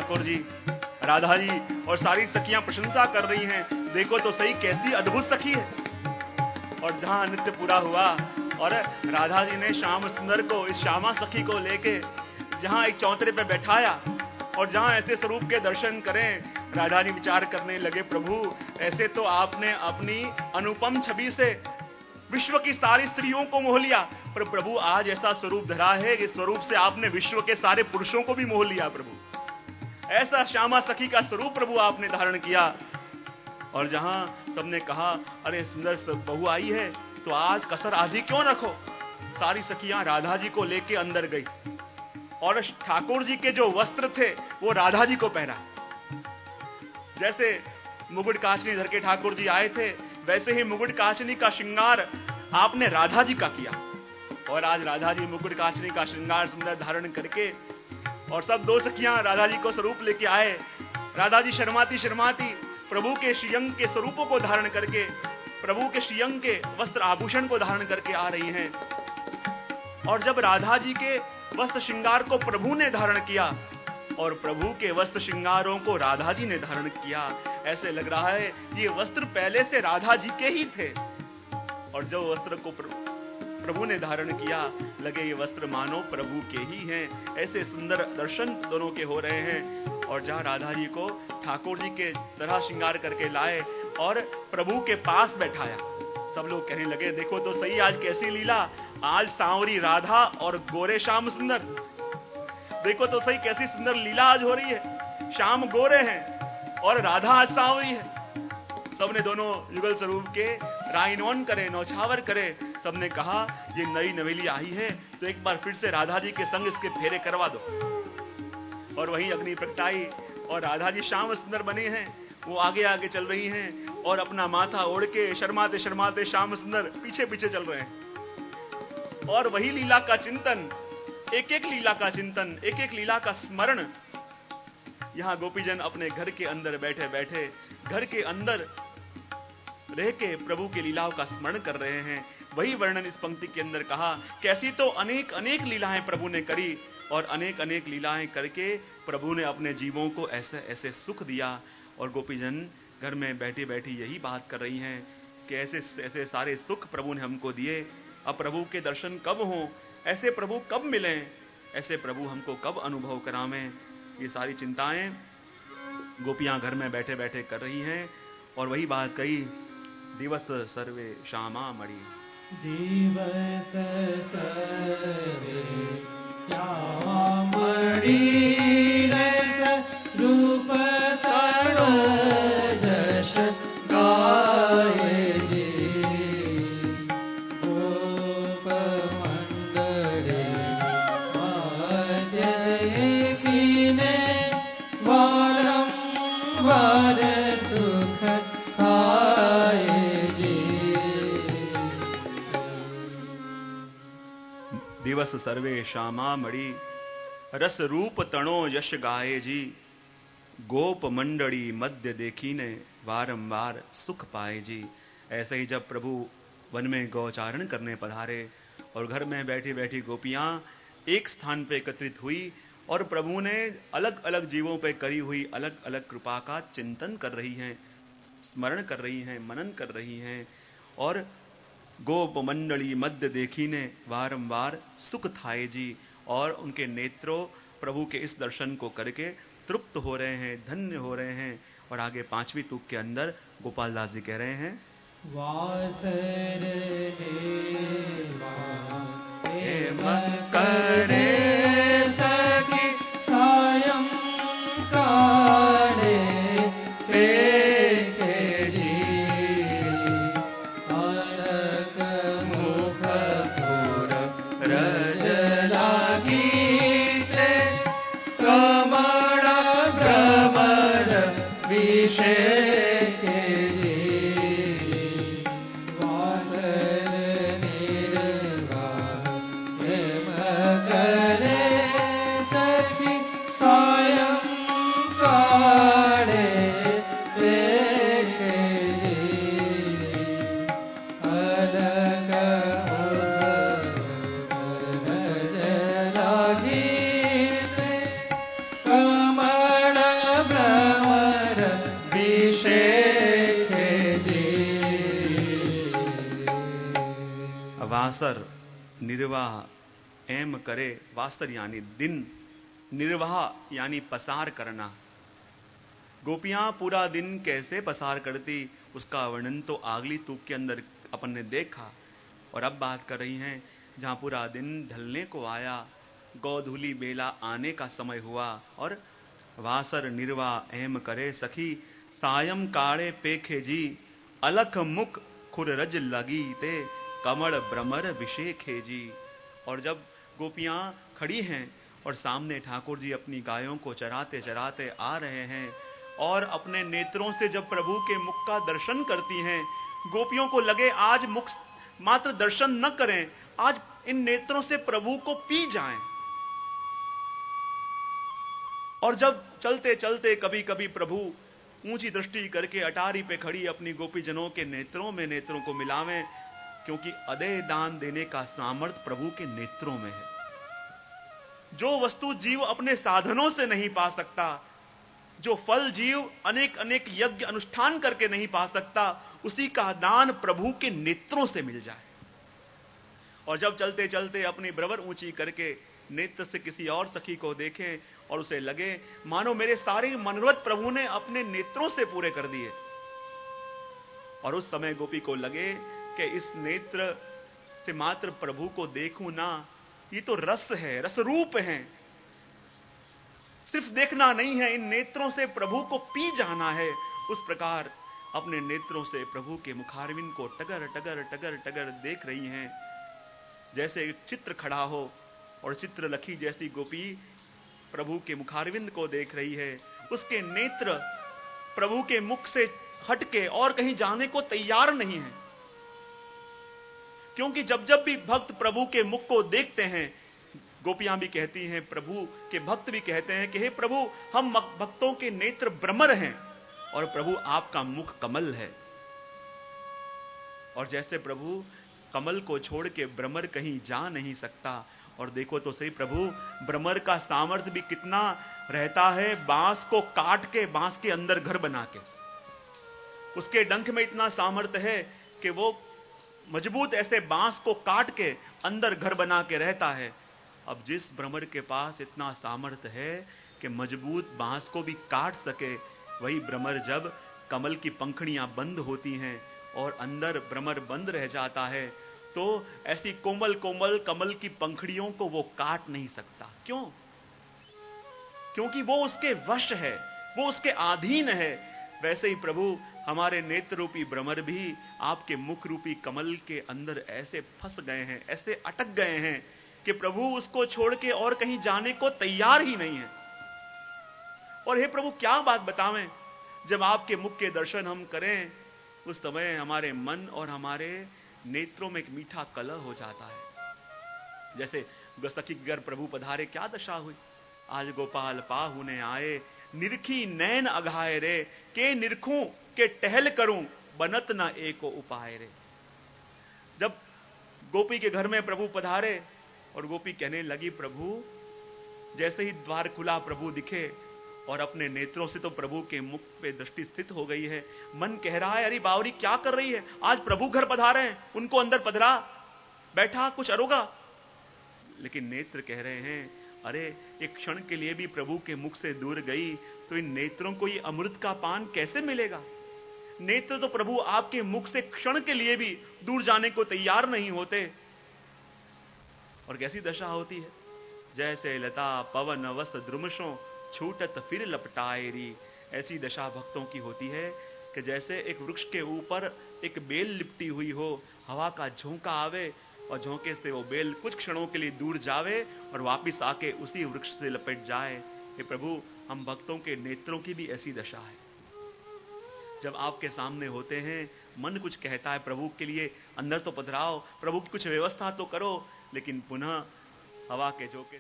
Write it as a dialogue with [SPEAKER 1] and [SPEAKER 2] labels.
[SPEAKER 1] ठाकुर जी, राधा जी और सारी सखियां प्रशंसा कर रही हैं, देखो तो सही कैसी अद्भुत सखी है। और जहां नृत्य पूरा हुआ और राधा जी ने श्याम सुंदर को, इस श्यामा सखी को लेके जहां एक चौतरे पे बैठाया और जहां ऐसे स्वरूप के दर्शन करें, राधा जी विचार करने लगे, प्रभु ऐसे तो आपने अपनी अनुपम छवि से विश्व की सारी स्त्रियों को मोह लिया, पर प्रभु आज ऐसा स्वरूप धरा है, इस स्वरूप से आपने विश्व के सारे पुरुषों को भी मोह लिया। प्रभु ऐसा श्यामा सखी का स्वरूप प्रभु आपने धारण किया। और जहां सबने कहा अरे सुंदर बहू आई है तो आज कसर आधी क्यों रखो, सारी सखियां राधा जी को लेके अंदर गई और ठाकुर जी के जो वस्त्र थे वो राधा जी को पहना। जैसे मुकुट कांचनी धर के ठाकुर जी आए थे, वैसे ही मुकुट कांचनी का श्रृंगार आपने राधा जी का किया। और आज राधा जी मुकुट कांचनी का श्रृंगार सुंदर धारण करके और सब दो सखियां राधा जी को स्वरूप लेके आए। राधा जी शर्माती शर्माती प्रभु के श्रीअंग के स्वरूपों को धारण करके, प्रभु के श्रीअंग के वस्त्र आभूषण को धारण करके आ रही हैं। और जब राधा जी के वस्त्र श्रृंगार को प्रभु ने धारण किया और प्रभु के वस्त्र श्रृंगारों को राधा जी ने धारण किया, ऐसे लग रहा है ये वस्त्र पहले से राधा जी के ही थे। और जो वस्त्र को प्रभु ने धारण किया, लगे ये वस्त्र मानो प्रभु के ही हैं। ऐसे सुंदर दर्शन दोनों के हो रहे हैं। और जहाँ राधा जी को ठाकुर जी के तरह श्रृंगार करके लाए और प्रभु के पास बैठाया, सब लोग कहने लगे देखो तो सही आज कैसी लीला, आज सांवरी राधा और गोरे श्याम सुंदर, देखो तो सही कैसी सुंदर लीला आज हो रही है। श्याम गोरे हैं और राधा आज सांवरी है। सबने दोनों युगल स्वरूप के राइनोन करे, नौछावर करे। सबने कहा ये नई नवेली आई है तो एक बार फिर से राधा जी के संग इसके फेरे करवा दो। और वही अग्नि प्रगटाई और राधा जी श्याम सुंदर बने हैं, वो आगे आगे चल रही हैं और अपना माथा ओढ़ के शर्माते शर्माते श्याम सुंदर पीछे पीछे चल रहे हैं। और वही लीला का चिंतन, एक एक लीला का चिंतन, एक एक लीला का स्मरण, यहाँ गोपीजन अपने घर के अंदर बैठे बैठे घर के अंदर रह के प्रभु की लीलाओं का स्मरण कर रहे हैं। वही वर्णन इस पंक्ति के अंदर कहा, कैसी तो अनेक अनेक लीलाएं प्रभु ने करी और अनेक अनेक लीलाएं करके प्रभु ने अपने जीवों को ऐसे ऐसे सुख दिया। और गोपीजन घर में बैठी बैठी यही बात कर रही हैं कि ऐसे ऐसे सारे सुख प्रभु ने हमको दिए, अब प्रभु के दर्शन कब हों, ऐसे प्रभु कब मिलें, ऐसे प्रभु हमको कब अनुभव करावें। ये सारी चिंताएं गोपियां घर में बैठे बैठे कर रही हैं। और वही बात कही, दिवस सर्वे श्यामा मणि,
[SPEAKER 2] दिवस सर्वे श्यामा मणि, रस रूप तड़ो जश गाए जी, गोप मंडले मध्य कीने वारंवार सुख खाए जी।
[SPEAKER 1] दिवस सर्वे श्यामा मणि, रस रूप तणो यश गाए जी, गोप मंडली मध्य देखीने वारंवार सुख पाए जी। ऐसे ही जब प्रभु वन में गौचारण करने पधारे और घर में बैठी बैठी गोपियां एक स्थान पे एकत्रित हुई और प्रभु ने अलग अलग जीवों पे करी हुई अलग अलग कृपा का चिंतन कर रही हैं, स्मरण कर रही हैं, मनन कर रही हैं। और गोप मंडली मध्य देखीने वारंवार सुख थाए जी, और उनके नेत्रों प्रभु के इस दर्शन को करके तृप्त हो रहे हैं, धन्य हो रहे हैं। और आगे पांचवी तुक के अंदर गोपाल दास जी कह रहे हैं,
[SPEAKER 2] वासर
[SPEAKER 1] करे
[SPEAKER 2] सखी सायं काले पेखे जी, अलक मुख पुर रज लागीते, कमल भ्रमर विषेके जी, वासर निर्वाह प्रेम करे सखी सायं काले पेखे जी, अलग मुख रज लागीते, कमल
[SPEAKER 1] वासर निर्वाह एम करे, वासर यानी दिन, निर्वाह यानी पसार करना। गोपियां पूरा दिन कैसे पसार करती उसका वर्णन तो आगली तूक के अंदर अपन ने देखा। और अब बात कर रही हैं जहाँ पूरा दिन ढलने को आया, गोधूली बेला आने का समय हुआ, और वासर निर्वाह एम करे सखी, सायं काड़े पेखे जी, अलख मुख खुररज लगी ते, कमल भ्रमर विषेखे जी। और जब गोपियां खड़ी हैं और सामने ठाकुर जी अपनी गायों को चराते चराते आ रहे हैं, और अपने नेत्रों से जब प्रभु के मुख का दर्शन करती हैं, गोपियों को लगे आज मुख मात्र दर्शन न करें, आज इन नेत्रों से प्रभु को पी जाएं। और जब चलते चलते कभी कभी प्रभु ऊंची दृष्टि करके अटारी पे खड़ी अपनी गोपीजनों के नेत्रों में नेत्रों को मिलावें, क्योंकि अदय दान देने का सामर्थ्य प्रभु के नेत्रों में है। जो वस्तु जीव अपने साधनों से नहीं पा सकता, जो फल जीव अनेक अनेक यज्ञ अनुष्ठान करके नहीं पा सकता, उसी का दान प्रभु के नेत्रों से मिल जाए। और जब चलते चलते अपनी ब्रवर ऊंची करके नेत्र से किसी और सखी को देखें और उसे लगे मानो मेरे सारे मनोरथ प्रभु ने अपने नेत्रों से पूरे कर दिए, और उस समय गोपी को लगे कि इस नेत्र से मात्र प्रभु को देखूं ना, ये तो रस है, रस रूप है, सिर्फ देखना नहीं है, इन नेत्रों से प्रभु को पी जाना है। उस प्रकार अपने नेत्रों से प्रभु के मुखारविंद को टगर टगर टगर टगर देख रही हैं, जैसे एक चित्र खड़ा हो और चित्रलखी जैसी गोपी प्रभु के मुखारविंद को देख रही है। उसके नेत्र प्रभु के मुख से हटके और कहीं जाने को तैयार नहीं है, क्योंकि जब जब भी भक्त प्रभु के मुख को देखते हैं, गोपियां भी कहती हैं, प्रभु के भक्त भी कहते हैं कि हे प्रभु, हम भक्तों के नेत्र भ्रमर हैं और प्रभु आपका मुख कमल है। और जैसे प्रभु कमल को छोड़ के भ्रमर कहीं जा नहीं सकता, और देखो तो सही प्रभु भ्रमर का सामर्थ्य भी कितना रहता है, बांस को काट के बांस के अंदर घर बना के, उसके डंक में इतना सामर्थ्य है कि वो मजबूत ऐसे बांस को काट के अंदर घर बना के रहता है। अब जिस भ्रमर के पास इतना सामर्थ्य है कि मजबूत बांस को भी काट सके, वही भ्रमर जब कमल की पंखुड़ियां बंद होती हैं और अंदर भ्रमर बंद रह जाता है, तो ऐसी कोमल कोमल कमल की पंखुड़ियों को वो काट नहीं सकता। क्यों? क्योंकि वो उसके वश है, वो उसके अधीन है। वैसे ही प्रभु हमारे नेत्र रूपी भ्रमर भी आपके मुख रूपी कमल के अंदर ऐसे फंस गए हैं, ऐसे अटक गए हैं कि प्रभु उसको छोड़ के और कहीं जाने को तैयार ही नहीं है। और हे प्रभु, क्या बात बतावें, जब आपके मुख के दर्शन हम करें, उस समय हमारे मन और हमारे नेत्रों में एक मीठा कलह हो जाता है। जैसे सखी घर प्रभु पधारे, क्या दशा हुई, आज गोपाल पाहु ने आए, निरखी नैन अघाए रे, के निरखूं के टहल करूं, बनत न एको उपाय रे। जब गोपी के घर में प्रभु पधारे और गोपी कहने लगी, प्रभु, जैसे ही द्वार खुला प्रभु दिखे और अपने नेत्रों से तो प्रभु के मुख पे दृष्टि स्थित हो गई है। मन कह रहा है, अरे बावरी क्या कर रही है, आज प्रभु घर पधारे हैं, उनको अंदर पधरा, बैठा कुछ अरोगा। लेकिन नेत्र कह रहे हैं, अरे एक क्षण के लिए भी प्रभु के मुख से दूर गई तो इन नेत्रों को ये अमृत का पान कैसे मिलेगा। नेत्र तो प्रभु आपके मुख से क्षण के लिए भी दूर जाने को तैयार नहीं होते। और कैसी दशा होती है, जैसे लता पवन वस द्रुमशों, छूटत फिर लपटाएरी। ऐसी दशा भक्तों की होती है कि जैसे एक वृक्ष के ऊपर एक बेल लिपटी हुई हो, हवा का झोंका आवे और झोंके से वो बेल कुछ क्षणों के लिए दूर जावे और वापस आके उसी वृक्ष से लपेट जाए। हे प्रभु, हम भक्तों के नेत्रों की भी ऐसी दशा है। जब आपके सामने होते हैं, मन कुछ कहता है प्रभु के लिए, अंदर तो पधराओ, प्रभु की कुछ व्यवस्था तो करो, लेकिन पुनः हवा के झोंके